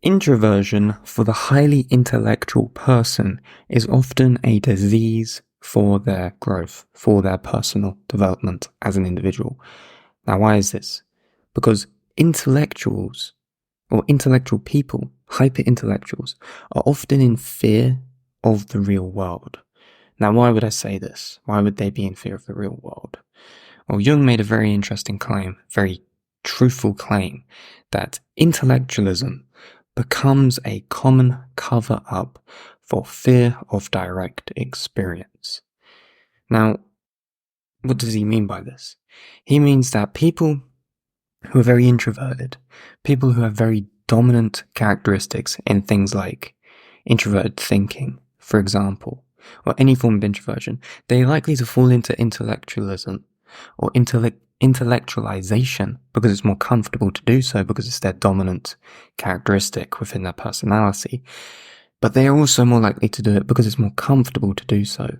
Introversion for the highly intellectual person is often a disease for their growth, for their personal development as an individual. Now, why is this? Because intellectuals, or intellectual people, hyper-intellectuals, are often in fear of the real world. Now, why would I say this? Why would they be in fear of the real world? Well, Jung made a very interesting claim, very truthful claim, that intellectualism becomes a common cover-up for fear of direct experience. Now, what does he mean by this? He means that people who are very introverted, people who have very dominant characteristics in things like introverted thinking, for example, or any form of introversion, they're likely to fall into intellectualism or intellectualization because it's more comfortable to do so, because it's their dominant characteristic within their personality. But they are also more likely to do it because it's more comfortable to do so,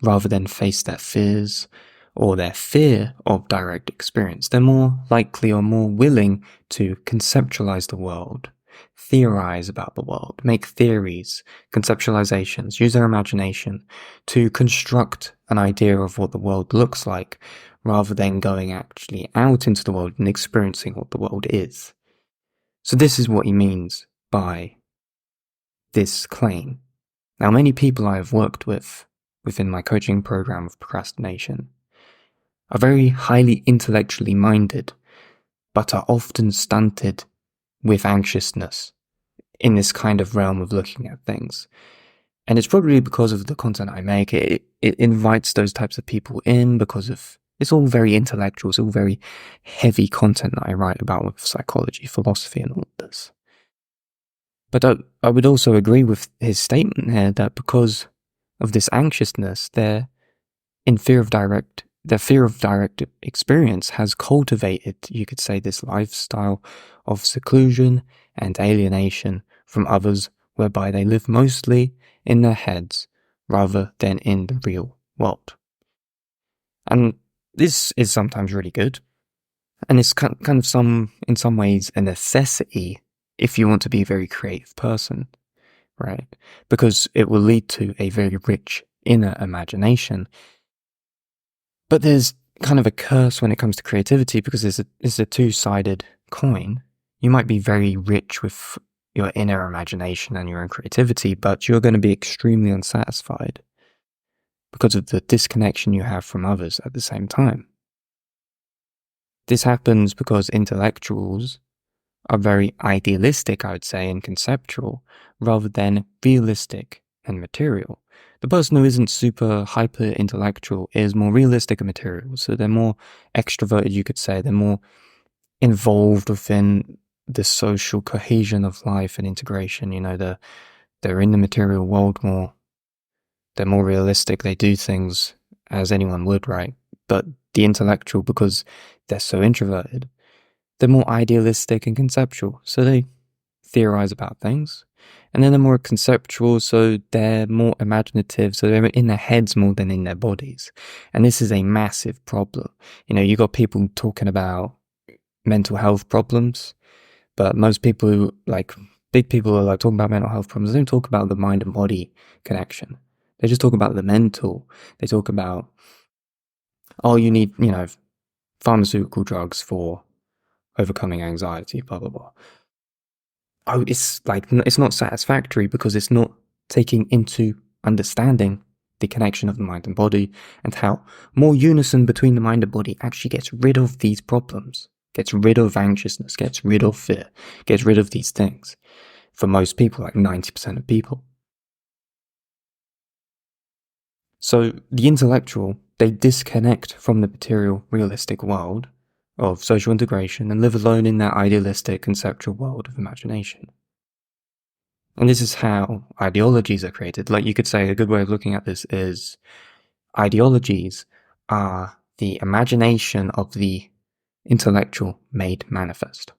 rather than face their fears or their fear of direct experience. They're more likely or more willing to conceptualize the world, theorize about the world, make theories, conceptualizations, use their imagination to construct an idea of what the world looks like, rather than going actually out into the world and experiencing what the world is. So this is what he means by this claim. Now, many people I have worked with within my coaching program of procrastination are very highly intellectually minded, but are often stunted with anxiousness in this kind of realm of looking at things. And it's probably because of the content I make. It invites those types of people in because of it's all very intellectual, it's all very heavy content that I write about with psychology, philosophy, and all of this. But I would also agree with his statement here that because of this anxiousness, their fear of direct experience has cultivated, you could say, this lifestyle of seclusion and alienation from others, whereby they live mostly in their heads rather than in the real world. And this is sometimes really good, and it's kind of in some ways a necessity if you want to be a very creative person, right? Because it will lead to a very rich inner imagination. But there's kind of a curse when it comes to creativity, because it's a two-sided coin. You might be very rich with your inner imagination and your own creativity, but you're going to be extremely unsatisfied because of the disconnection you have from others at the same time. This happens because intellectuals are very idealistic, I would say, and conceptual, rather than realistic and material. The person who isn't super hyper-intellectual is more realistic and material, so they're more extroverted, you could say. They're more involved within the social cohesion of life and integration. You know, they're in the material world more. They're more realistic. They do things as anyone would, right? But the intellectual, because they're so introverted, they're more idealistic and conceptual. So they theorize about things. And then they're more conceptual, so they're more imaginative, so they're in their heads more than in their bodies. And this is a massive problem. You know, you got people talking about mental health problems, but most people, like big people are like talking about mental health problems. They don't talk about the mind and body connection. They just talk about the mental. They talk about, oh, you need, pharmaceutical drugs for overcoming anxiety, blah, blah, blah. Oh, it's not satisfactory because it's not taking into understanding the connection of the mind and body, and how more unison between the mind and body actually gets rid of these problems, gets rid of anxiousness, gets rid of fear, gets rid of these things. For most people, like 90% of people. So the intellectual, they disconnect from the material, realistic world of social integration and live alone in that idealistic, conceptual world of imagination. And this is how ideologies are created. Like, you could say a good way of looking at this is ideologies are the imagination of the intellectual made manifest.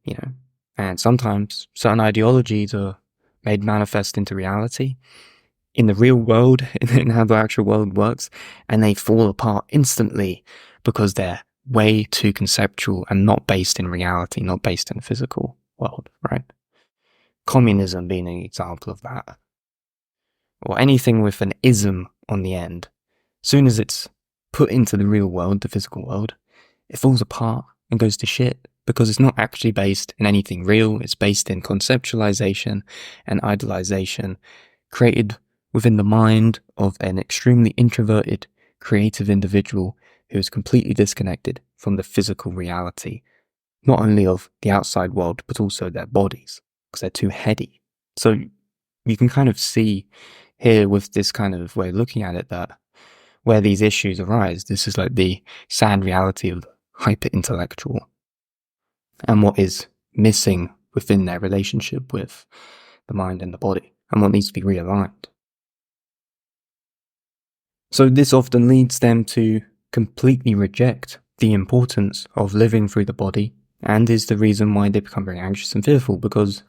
You know, and sometimes certain ideologies are made manifest into reality in the real world, in how the actual world works, and they fall apart instantly because they're way too conceptual and not based in reality, not based in the physical world, right? Communism being an example of that. Or anything with an ism on the end. As soon as it's put into the real world, the physical world, it falls apart and goes to shit because it's not actually based in anything real. It's based in conceptualization and idealization created within the mind of an extremely introverted, creative individual who is completely disconnected from the physical reality, not only of the outside world, but also their bodies, because they're too heady. So you can kind of see here with this kind of way of looking at it that where these issues arise, this is like the sad reality of the hyper-intellectual and what is missing within their relationship with the mind and the body and what needs to be realigned. So this often leads them to completely reject the importance of living through the body and is the reason why they become very anxious and fearful because,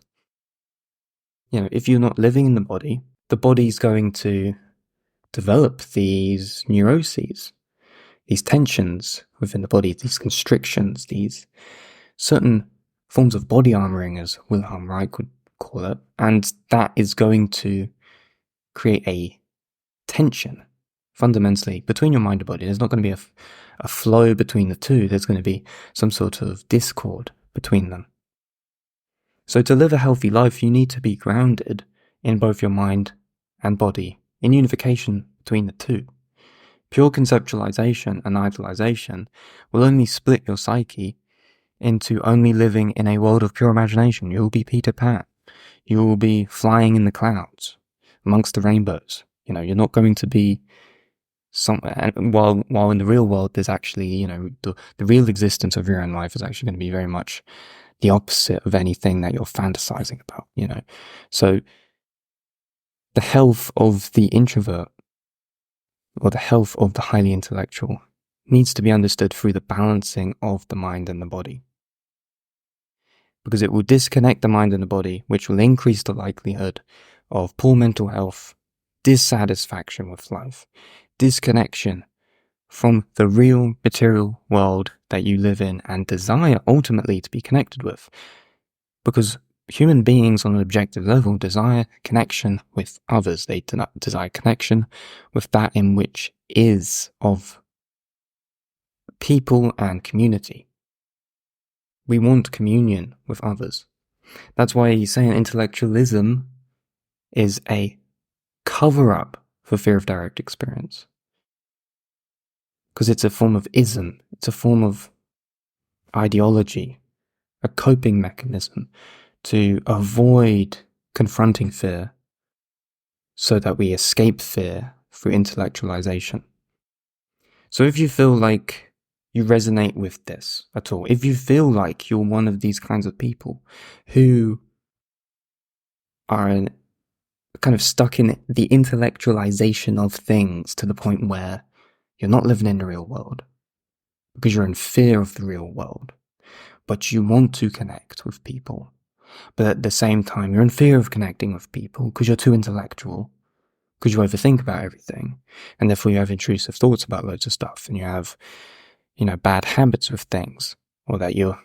if you're not living in the body's going to develop these neuroses, these tensions within the body, these constrictions, these certain forms of body armoring, as Wilhelm Reich would call it, and that is going to create a tension fundamentally between your mind and body. There's not going to be a flow between the two. There's going to be some sort of discord between them. So to live a healthy life, you need to be grounded in both your mind and body, in unification between the two. Pure conceptualization and idealization will only split your psyche into only living in a world of pure imagination. You'll be Peter Pan. You will be flying in the clouds amongst the rainbows. You're not going to be while in the real world, there's actually, the real existence of your own life is actually going to be very much the opposite of anything that you're fantasizing about, So the health of the introvert or the health of the highly intellectual needs to be understood through the balancing of the mind and the body. Because it will disconnect the mind and the body, which will increase the likelihood of poor mental health, dissatisfaction with life, disconnection from the real material world that you live in and desire ultimately to be connected with. Because human beings on an objective level desire connection with others. They desire connection with that in which is of people and community. We want communion with others. That's why he's saying intellectualism is a cover-up for fear of direct experience. Because it's a form of ism, it's a form of ideology, a coping mechanism to avoid confronting fear so that we escape fear through intellectualization. So if you feel like you resonate with this at all, if you feel like you're one of these kinds of people who are kind of stuck in the intellectualization of things to the point where you're not living in the real world because you're in fear of the real world, but you want to connect with people. But at the same time, you're in fear of connecting with people because you're too intellectual, because you overthink about everything, and therefore you have intrusive thoughts about loads of stuff, and you have, bad habits with things, or that you're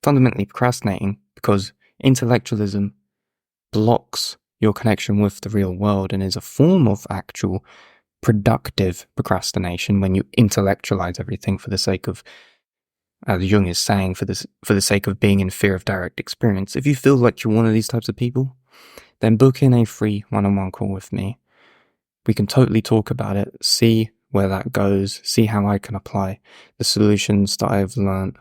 fundamentally procrastinating because intellectualism blocks your connection with the real world and is a form of actual productive procrastination when you intellectualize everything for the sake of, as Jung is saying, for the sake of being in fear of direct experience. If you feel like you're one of these types of people, then book in a free one-on-one call with me. We can totally talk about it, see where that goes, see how I can apply the solutions that I've learned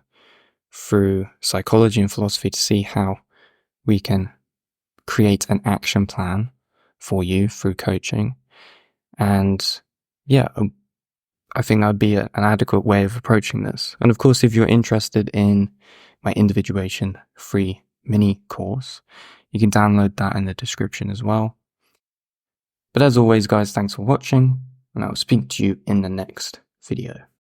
through psychology and philosophy to see how we can create an action plan for you through coaching. And yeah, I think that would be an adequate way of approaching this. And of course, if you're interested in my individuation free mini course, you can download that in the description as well. But as always, guys, thanks for watching, and I will speak to you in the next video.